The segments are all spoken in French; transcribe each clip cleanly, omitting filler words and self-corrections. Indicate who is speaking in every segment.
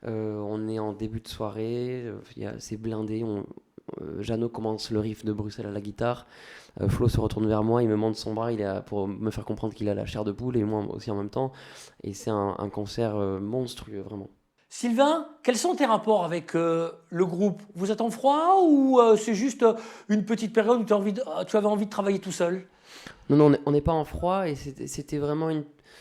Speaker 1: On est en début de soirée, c'est blindé. Jeannot commence le riff de Bruxelles à la guitare. Flo se retourne vers moi, il me montre son bras, pour me faire comprendre qu'il a la chair de poule et moi aussi en même temps. Et c'est un concert monstrueux, vraiment.
Speaker 2: Sylvain, quels sont tes rapports avec le groupe? Vous êtes en froid ou c'est juste une petite période où tu avais envie de travailler tout seul?
Speaker 1: Non, non, on n'est pas en froid et c'était vraiment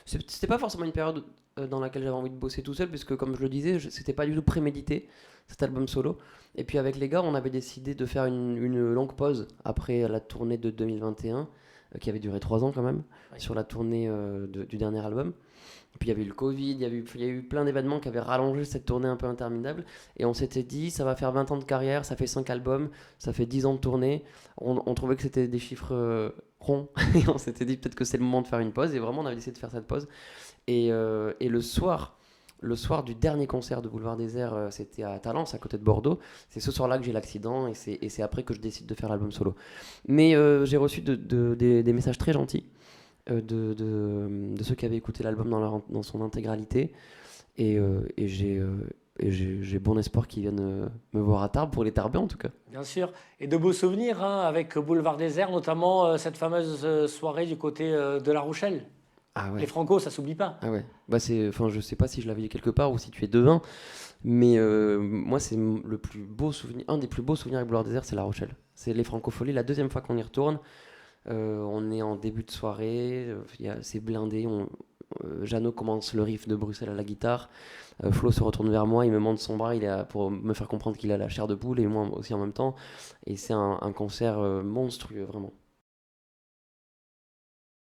Speaker 1: C'était pas forcément une période dans laquelle j'avais envie de bosser tout seul, puisque comme je le disais, c'était pas du tout prémédité, cet album solo. Et puis avec les gars, on avait décidé de faire une longue pause après la tournée de 2021, qui avait duré 3 ans quand même,
Speaker 2: Oui.
Speaker 1: sur la tournée du dernier album. Puis il y avait eu le Covid, il y a eu plein d'événements qui avaient rallongé cette tournée un peu interminable. Et on s'était dit, ça va faire 20 ans de carrière, ça fait 5 albums, ça fait 10 ans de tournée. On trouvait que c'était des chiffres ronds. Et on s'était dit peut-être que c'est le moment de faire une pause. Et vraiment, on avait décidé de faire cette pause. Et le soir du dernier concert de Boulevard Désert, c'était à Talence, à côté de Bordeaux. C'est ce soir-là que j'ai l'accident et c'est après que je décide de faire l'album solo. Mais j'ai reçu des messages très gentils de ceux qui avaient écouté l'album dans son intégralité. Et j'ai bon espoir qu'ils viennent me voir à Tarbes, pour les Tarbais en tout cas.
Speaker 2: Bien sûr. Et de beaux souvenirs hein, avec Boulevard Désert, notamment cette fameuse soirée du côté de La Rochelle.
Speaker 1: Ah
Speaker 2: Les
Speaker 1: ouais.
Speaker 2: Franco, ça s'oublie pas.
Speaker 1: Ah ouais. Enfin, je sais pas si je l'avais dit quelque part ou si tu es devin, mais moi, c'est le plus beau souvenir, un des plus beaux souvenirs avec Boulevard Désert, c'est La Rochelle. C'est les Francopholies, la deuxième fois qu'on y retourne. On est en début de soirée, c'est blindé. Jeannot commence le riff de Bruxelles à la guitare. Flo se retourne vers moi, il me montre son bras, pour me faire comprendre qu'il a la chair de poule et moi aussi en même temps. Et c'est un concert monstrueux, vraiment.